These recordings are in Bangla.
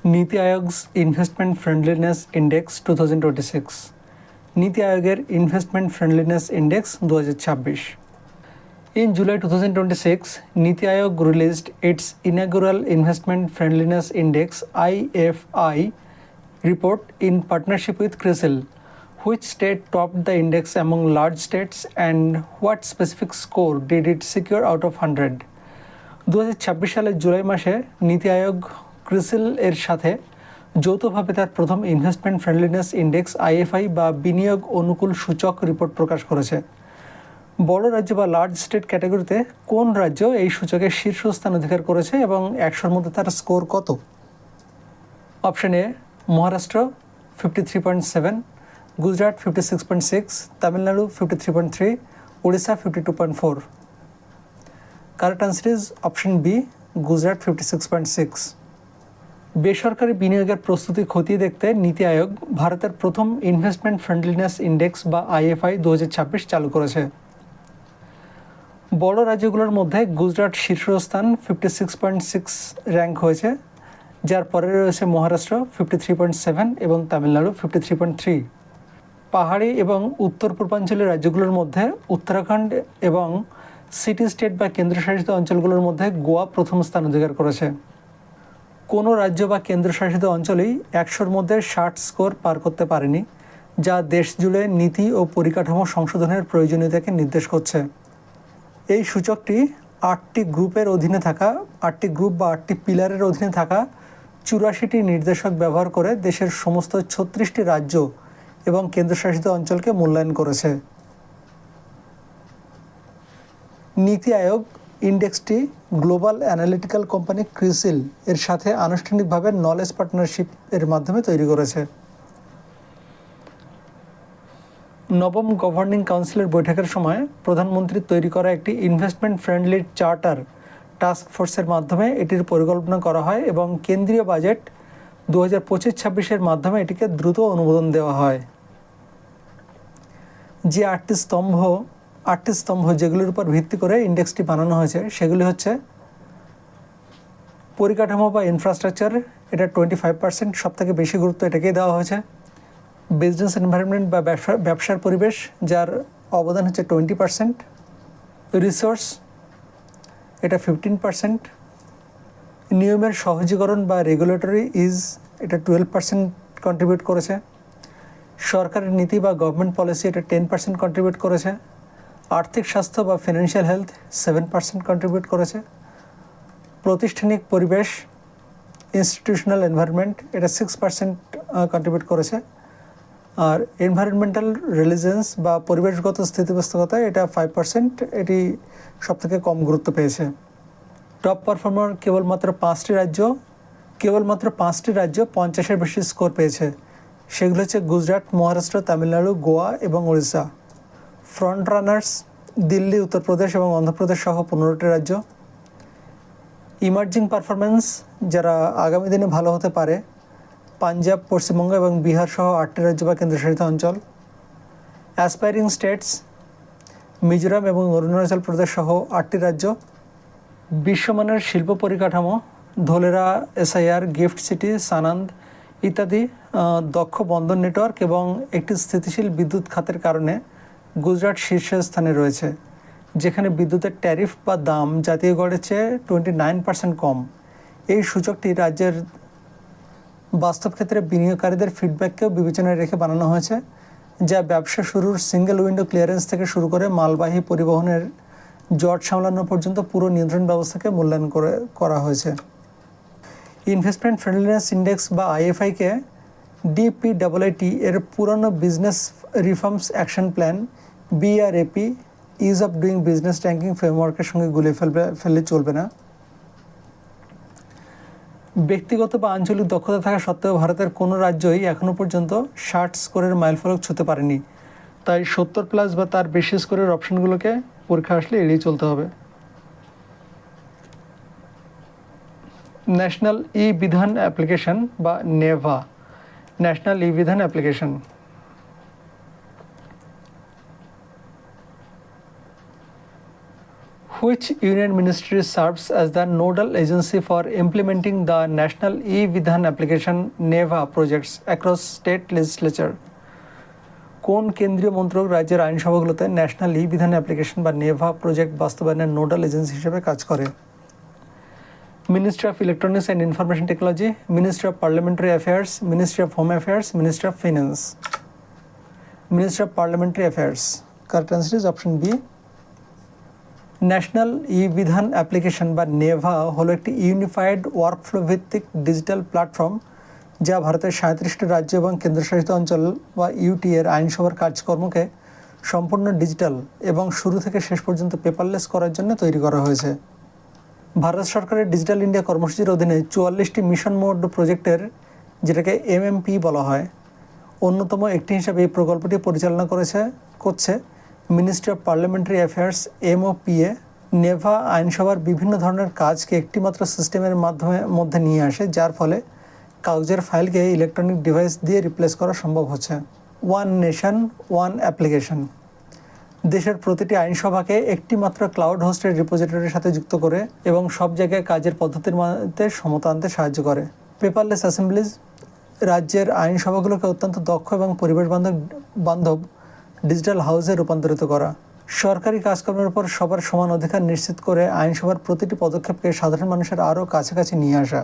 নীতি আয়োগ's ইনভেস্টমেন্ট ফ্রেন্ডলিনেস ইন্ডেক্স 2026 নীতি আয়োগের investment friendliness index 2026 In July 2026, Niti Aayog released its inaugural Investment Friendliness Index (IFI) report in partnership with CRISIL. Which state topped the index among large states and what specific score did it secure out of 100? 2026 সালের জুলাই মাসে নীতি আয়োগ ক্রিসিল এর সাথে যৌথভাবে তার প্রথম ইনভেস্টমেন্ট ফ্রেন্ডলিনেস ইন্ডেক্স আইএফআই বা বিনিয়োগ অনুকূল সূচক রিপোর্ট প্রকাশ করেছে। বড় রাজ্য বা লার্জ স্টেট ক্যাটাগরিতে কোন রাজ্য এই সূচকে শীর্ষস্থান অধিকার করেছে এবং 100-র মধ্যে তার স্কোর কত? Option A Maharashtra 53.7, Gujarat 56.6, Tamil Nadu 53.3, Orissa 52.4। Correct answer is option B, Gujarat 56.6। বেসরকারি বিনিয়োগের প্রস্তুতি খতিয়ে দেখতে নীতি আয়োগ ভারতের প্রথম ইনভেস্টমেন্ট ফ্রেন্ডলিনেস ইন্ডেক্স বা আইএফআই 2026 চালু করেছে। বড় রাজ্যগুলোর মধ্যে গুজরাট শীর্ষস্থান 56.6 র্যাঙ্ক হয়েছে, যার পরে রয়েছে মহারাষ্ট্র 53.7 এবং তামিলনাড়ু 53.3। পাহাড়ি এবং উত্তর পূর্বাঞ্চলীয় রাজ্যগুলোর মধ্যে উত্তরাখণ্ড এবং সিটি স্টেট বা কেন্দ্রশাসিত অঞ্চলগুলোর মধ্যে গোয়া প্রথম স্থান অধিকার করেছে। কোনো রাজ্য বা কেন্দ্রশাসিত অঞ্চলেই 100-র মধ্যে 60 স্কোর পার করতে পারেনি, যা দেশ জুড়ে নীতি ও পরিকাঠামো সংশোধনের প্রয়োজনীয়তাকে নির্দেশ করছে। এই সূচকটি 8টি গ্রুপের অধীনে থাকা 8টি গ্রুপ বা 8টি পিলারের অধীনে থাকা 84টি নির্দেশক ব্যবহার করে দেশের সমস্ত 36টি রাজ্য এবং কেন্দ্রশাসিত অঞ্চলকে মূল্যায়ন করেছে। নীতি আয়োগ ইন্ডেক্সটি গ্লোবাল অ্যানালিটিক্যাল কোম্পানি ক্রিসিল এর সাথে আনুষ্ঠানিকভাবে নলেজ পার্টনারশিপ এর মাধ্যমে তৈরি করেছে। নবম গভর্নিং কাউন্সিলের বৈঠকের সময় প্রধানমন্ত্রীর তৈরি করা একটি ইনভেস্টমেন্ট ফ্রেন্ডলি চার্টার টাস্ক ফোর্সের মাধ্যমে এটির পরিকল্পনা করা হয় এবং কেন্দ্রীয় বাজেট 2025-26-এর মাধ্যমে এটিকে দ্রুত অনুমোদন দেওয়া হয়। যে 8টি স্তম্ভ যেগুলির উপর ভিত্তি করে ইন্ডেক্সটি বানানো হয়েছে সেগুলি হচ্ছে পরিকাঠামো বা ইনফ্রাস্ট্রাকচার, এটা 25%, সবথেকে বেশি গুরুত্ব এটাকেই দেওয়া হয়েছে। বিজনেস এনভায়রনমেন্ট বা ব্যবসার পরিবেশ, যার অবদান হচ্ছে 20%। রিসোর্স, এটা 15%। নিয়মের সহজীকরণ বা রেগুলেটরি এটা 12% কন্ট্রিবিউট করেছে। সরকারের নীতি বা গভর্নমেন্ট পলিসি এটা 10% কন্ট্রিবিউট করেছে। আর্থিক স্বাস্থ্য বা ফিনান্সিয়াল হেলথ 7% কন্ট্রিবিউট করেছে। প্রাতিষ্ঠানিক পরিবেশ ইনস্টিটিউশনাল এনভায়রনমেন্ট এটা 6% কন্ট্রিবিউট করেছে। আর এনভায়রনমেন্টাল রেলিজেন্স বা পরিবেশগত স্থিতিস্থাপকতা এটা 5%, এটি সবথেকে কম গুরুত্ব পেয়েছে। টপ পারফর্মার কেবলমাত্র 5টি রাজ্য 50-এর বেশি স্কোর পেয়েছে, সেগুলো হচ্ছে গুজরাট, মহারাষ্ট্র, তামিলনাড়ু, গোয়া এবং উড়িষ্যা। ফ্রন্ট রানার্স দিল্লি, উত্তরপ্রদেশ এবং অন্ধ্রপ্রদেশ সহ 15টি রাজ্য। ইমার্জিং পারফরমেন্স, যারা আগামী দিনে ভালো হতে পারে, পাঞ্জাব, পশ্চিমবঙ্গ এবং বিহার সহ 8টি রাজ্য বা কেন্দ্রশাসিত অঞ্চল। অ্যাসপায়ারিং স্টেটস মিজোরাম এবং অরুণাচল প্রদেশ সহ 8টি রাজ্য। বিশ্বমানের শিল্প পরিকাঠামো ধোলেরা, এসআইআর, গিফট সিটি, সানান্দ ইত্যাদি। দক্ষ বন্দর নেটওয়ার্ক এবং একটি স্থিতিশীল বিদ্যুৎ খাতের কারণে গুজরাট শীর্ষস্থানে রয়েছে, যেখানে বিদ্যুতের ট্যারিফ বা দাম জাতীয় গড়ের চেয়ে 29% কম। এই সূচকটি রাজ্যের বাস্তব ক্ষেত্রে বিনিয়োগকারীদের ফিডব্যাককেও বিবেচনায় রেখে বানানো হয়েছে, যা ব্যবসা শুরুর সিঙ্গেল উইন্ডো ক্লিয়ারেন্স থেকে শুরু করে মালবাহী পরিবহনের জট সামলানো পর্যন্ত পুরো নিয়ন্ত্রণ ব্যবস্থাকে মূল্যায়ন করা হয়েছে। ইনভেস্টমেন্ট ফ্রেন্ডলিনেস ইন্ডেক্স বা আইএফআইকে ডিপিআইআইটি এর পুরনো business reforms action plan BRAP ease of doing business ranking ফ্রেমওয়ার্কের সঙ্গে গুলিয়ে ফেললে চলবে না। ব্যক্তিগত বা আঞ্চলিক দক্ষতা থাকা সত্ত্বেও ভারতের কোনো রাজ্যই এখনও পর্যন্ত 60 স্কোরের মাইলফলক ছুঁতে পারেনি, তাই 70+ বা তার বেশি স্কোরের অপশনগুলোকে পরীক্ষা আসলে এড়িয়ে চলতে হবে। ন্যাশনাল ই বিধান অ্যাপ্লিকেশন বা Neva, national e Vidhan application. Which union ministry serves as the nodal agency for implementing the National E-Vidhan application NEVA projects across state legislature? কোন কেন্দ্রীয় মন্ত্রক রাজ্যের আইনসভাগুলোতে ন্যাশনাল ই বিধান অ্যাপ্লিকেশন বা নেভা প্রজেক্ট বাস্তবায়নের নোডাল এজেন্সি হিসেবে কাজ করে? Ministry of electronics and information technology, ministry of parliamentary affairs, ministry of home affairs, ministry of finance. Ministry of parliamentary affairs. Correct answer is option B. National e Vidhan application বা নেভা হলো একটি ইউনিফাইড ওয়ার্কফ্লো ভিত্তিক ডিজিটাল প্ল্যাটফর্ম যা ভারতের 37টি রাজ্য এবং কেন্দ্রশাসিত অঞ্চল বা ইউটি এর আইনসভার কাজকর্মকে সম্পূর্ণ ডিজিটাল এবং শুরু থেকে শেষ পর্যন্ত পেপারলেস করার জন্য তৈরি করা হয়েছে। ভারত সরকারের ডিজিটাল ইন্ডিয়া কর্মসূচির অধীনে 44টি মিশন মোড প্রজেক্টের, যেটাকে এমএমপি বলা হয়, অন্যতম একটি হিসাবে এই প্রকল্পটি পরিচালনা করছে ministry of parliamentary affairs এমওপিএ। Neva আইনসভার বিভিন্ন ধরনের কাজকে একটিমাত্র সিস্টেমের মধ্যে নিয়ে আসে, যার ফলে কাগজের ফাইলকে ইলেকট্রনিক ডিভাইস দিয়ে রিপ্লেস করা সম্ভব হচ্ছে। ওয়ান নেশন ওয়ান অ্যাপ্লিকেশন দেশের প্রতিটি আইনসভাকে একটি মাত্র ক্লাউড হোস্টেড রিপোজিটরির সাথে যুক্ত করে এবং সব জায়গায় কাজের পদ্ধতির মধ্যে সমতা আনতে সাহায্য করে। পেপারলেস অ্যাসেম্বলিজ রাজ্যের আইনসভাগুলোকে অত্যন্ত দক্ষ এবং পরিবেশ বান্ধব ডিজিটাল হাউসে রূপান্তরিত করা। সরকারি কাজকর্মের উপর সবার সমান অধিকার নিশ্চিত করে আইনসভার প্রতিটি পদক্ষেপকে সাধারণ মানুষের আরও কাছাকাছি নিয়ে আসা।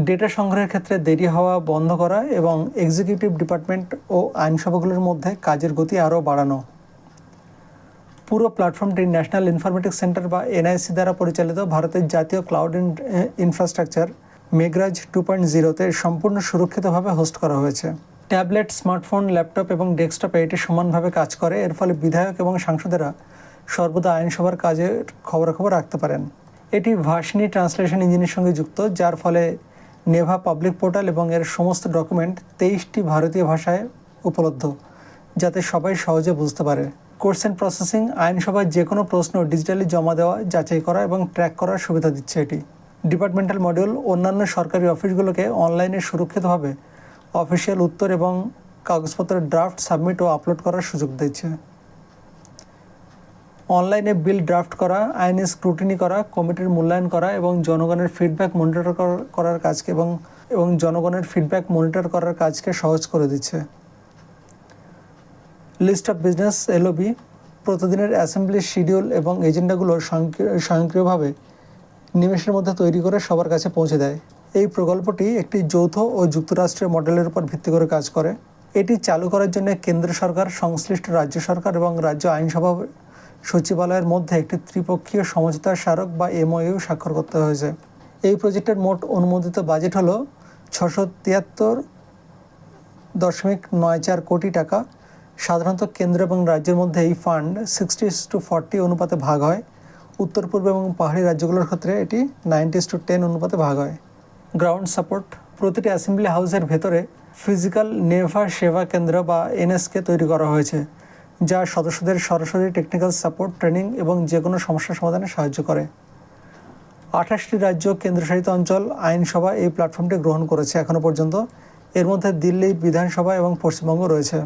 ডেটা সংগ্রহের ক্ষেত্রে দেরি হওয়া বন্ধ করা এবং এক্সিকিউটিভ ডিপার্টমেন্ট ও আইনসভাগুলোর মধ্যে কাজের গতি আরও বাড়ানো। পুরো প্ল্যাটফর্মটি ন্যাশনাল ইনফরমেটিক্স সেন্টার বা এনআইসি দ্বারা পরিচালিত ভারতের জাতীয় ক্লাউড ইনফ্রাস্ট্রাকচার মেঘরাজ 2.0-তে সম্পূর্ণ সুরক্ষিতভাবে হোস্ট করা হয়েছে। ট্যাবলেট, স্মার্টফোন, ল্যাপটপ এবং ডেস্কটপে এটি সমানভাবে কাজ করে। এর ফলে বিধায়ক এবং সাংসদেরা সর্বদা আইনসভার কাজের খবরাখবর রাখতে পারেন। এটি ভার্সিনি ট্রান্সলেশন ইঞ্জিনের সঙ্গে যুক্ত, যার ফলে নেভা পাবলিক পোর্টাল এবং এর সমস্ত ডকুমেন্ট 23টি ভারতীয় ভাষায় উপলব্ধ, যাতে সবাই সহজে বুঝতে পারে। কোশ্চেন প্রসেসিং আইনসভায় যে কোনো প্রশ্ন ডিজিটালি জমা দেওয়া, যাচাই করা এবং ট্র্যাক করার সুবিধা দিচ্ছে এটি। ডিপার্টমেন্টাল মডিউল অন্যান্য সরকারি অফিসগুলোকে অনলাইনে সুরক্ষিতভাবে অফিসিয়াল উত্তর এবং কাগজপত্রের ড্রাফট সাবমিট ও আপলোড করার সুযোগ দিচ্ছে। অনলাইনে বিল ড্রাফট করা, আইনি স্ক্রুটিনি করা, কমিটির মূল্যায়ন করা এবং জনগণের ফিডব্যাক মনিটর করার কাজকে এবং জনগণের ফিডব্যাক মনিটর করার কাজকে সহজ করে দিচ্ছে। লিস্ট অফ বিজনেস এলওবি প্রতিদিনের অ্যাসেম্বলির শিডিউল এবং এজেন্ডাগুলো স্বয়ংক্রিয়ভাবে নিমেষের মধ্যে তৈরি করে সবার কাছে পৌঁছে দেয়। এই প্রকল্পটি একটি যৌথ ও যুক্তরাষ্ট্রের মডেলের উপর ভিত্তি করে কাজ করে। এটি চালু করার জন্য কেন্দ্র সরকার, সংশ্লিষ্ট রাজ্য সরকার এবং রাজ্য আইনসভা সচিবালয়ের মধ্যে একটি ত্রিপক্ষীয় সমঝোতা স্মারক বা এমওইউ স্বাক্ষর করতে হয়েছে। এই প্রজেক্টের মোট অনুমোদিত বাজেট হল 673.94 কোটি টাকা। সাধারণত কেন্দ্র এবং রাজ্যের মধ্যে এই ফান্ড 60:40 অনুপাতে ভাগ হয়। উত্তর পূর্ব এবং পাহাড়ি রাজ্যগুলোর ক্ষেত্রে এটি 90:10 অনুপাতে ভাগ হয়। গ্রাউন্ড সাপোর্ট প্রতিটি অ্যাসেম্বলি হাউসের ভেতরে ফিজিক্যাল নেভা সেবা কেন্দ্র বা এনএসকে তৈরি করা হয়েছে, যা সদস্যদের সরাসরি টেকনিক্যাল সাপোর্ট, ট্রেনিং এবং যে কোনো সমস্যা সমাধানে সাহায্য করে। 28টি রাজ্য, কেন্দ্রশাসিত অঞ্চল আইনসভা এই প্ল্যাটফর্মটি গ্রহণ করেছে এখনও পর্যন্ত। এর মধ্যে দিল্লির বিধানসভা এবং পশ্চিমবঙ্গ রয়েছে।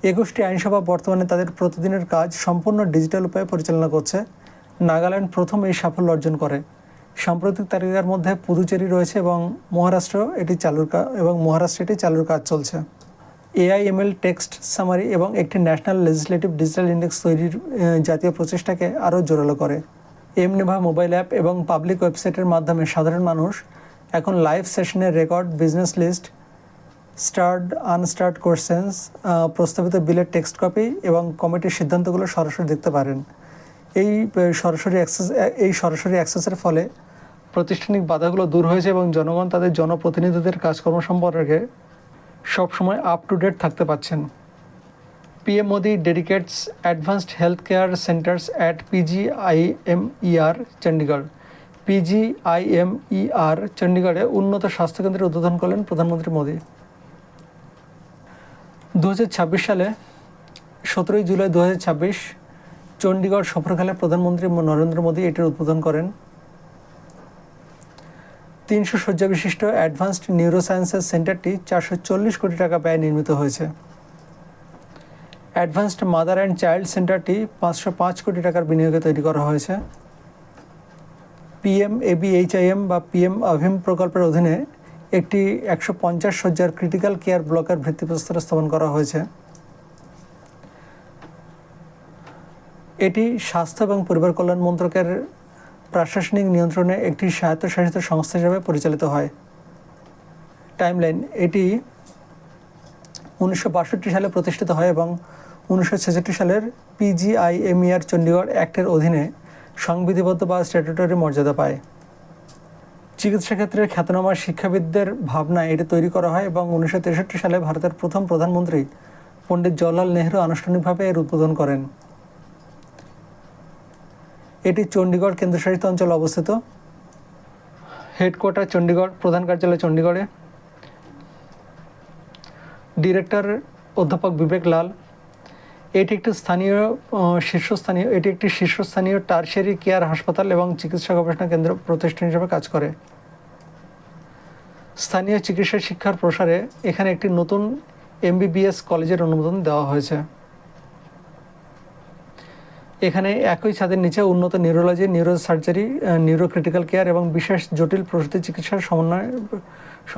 21টি আইনসভা বর্তমানে তাদের প্রতিদিনের কাজ সম্পূর্ণ ডিজিটাল উপায়ে পরিচালনা করছে। নাগাল্যান্ড প্রথম এই সাফল্য অর্জন করে। সাম্প্রতিক তালিকার মধ্যে পুদুচেরি রয়েছে এবং মহারাষ্ট্রে এটি চালুর কাজ চলছে। AIML টেক্সট সামারি এবং একটি ন্যাশনাল লেজিসলেটিভ ডিজিটাল ইন্ডেক্স তৈরির জাতীয় প্রচেষ্টাকে আরও জোরালো করে। এমনেভা মোবাইল অ্যাপ এবং পাবলিক ওয়েবসাইটের মাধ্যমে সাধারণ মানুষ এখন লাইভ সেশনের record, business list, starred unstarred questions, প্রস্তাবিত বিলের টেক্সট কপি এবং কমিটির সিদ্ধান্তগুলো সরাসরি দেখতে পারেন। এই সরাসরি অ্যাক্সেসের ফলে প্রাতিষ্ঠানিক বাধাগুলো দূর হয়েছে এবং জনগণ তাদের জনপ্রতিনিধিদের কাজকর্ম সম্পর্কে সবসময় আপ টু ডেট থাকতে পারছেন। PM Modi dedicates advanced healthcare centers at PGIMER Chandigarh. PGIMER চণ্ডীগড়ে উন্নত স্বাস্থ্যকেন্দ্রের উদ্বোধন করলেন প্রধানমন্ত্রী মোদী। 2026 সালে 17 জুলাই 2026 চণ্ডীগড় সফরকালে প্রধানমন্ত্রী নরেন্দ্র মোদী এটির উদ্বোধন করেন। 300 শয্যা বিশিষ্ট অ্যাডভান্সড নিউরোসায়েন্সেস সেন্টারটি 440 কোটি টাকা ব্যয়ে নির্মিত হয়েছে। অ্যাডভান্সড মাদার অ্যান্ড চাইল্ড সেন্টারটি 505 কোটি টাকার বিনিয়োগে তৈরি করা হয়েছে। PMABHIM বা PM আভিম প্রকল্পের অধীনে একটি 150 শয্যার ক্রিটিক্যাল কেয়ার ব্লকের ভিত্তিপ্রস্তর স্থাপন করা হয়েছে। এটি স্বাস্থ্য এবং পরিবার কল্যাণ মন্ত্রকের প্রশাসনিক নিয়ন্ত্রণে একটি স্বায়ত্তশাসিত সংস্থা হিসেবে পরিচালিত হয়। টাইমলাইন: এটি 1962 সালে প্রতিষ্ঠিত হয় এবং 1966 সালের PGIMER চণ্ডীগড় অ্যাক্টের অধীনে সংবিধিবদ্ধ বা স্ট্যাটুটরি মর্যাদা পায়। চিকিৎসা ক্ষেত্রের খ্যাতনামা শিক্ষাবিদদের ভাবনায় এটি তৈরি করা হয় এবং 1963 সালে ভারতের প্রথম প্রধানমন্ত্রী পণ্ডিত জওহরলাল নেহরু আনুষ্ঠানিকভাবে এর উদ্বোধন করেন। এটি চণ্ডীগড় কেন্দ্রশাসিত অঞ্চলে অবস্থিত। হেডকোয়ার্টার চণ্ডীগড়, প্রধান কার্যালয় চণ্ডীগড়ে। ডিরেক্টর অধ্যাপক বিবেক লাল। এটি একটি শীর্ষস্থানীয় টারশিয়ারি কেয়ার হাসপাতাল এবং চিকিৎসা গবেষণা কেন্দ্র প্রতিষ্ঠান হিসেবে কাজ করে। স্থানীয় চিকিৎসা শিক্ষার প্রসারে এখানে একটি নতুন MBBS কলেজের অনুমোদন দেওয়া হয়েছে। এখানে একই ছাদের নিচে উন্নত নিউরোলজি, নিউরোসার্জারি, নিউরোক্রিটিক্যাল কেয়ার এবং বিশেষ জটিল প্রসূতি চিকিৎসার সমন্বয়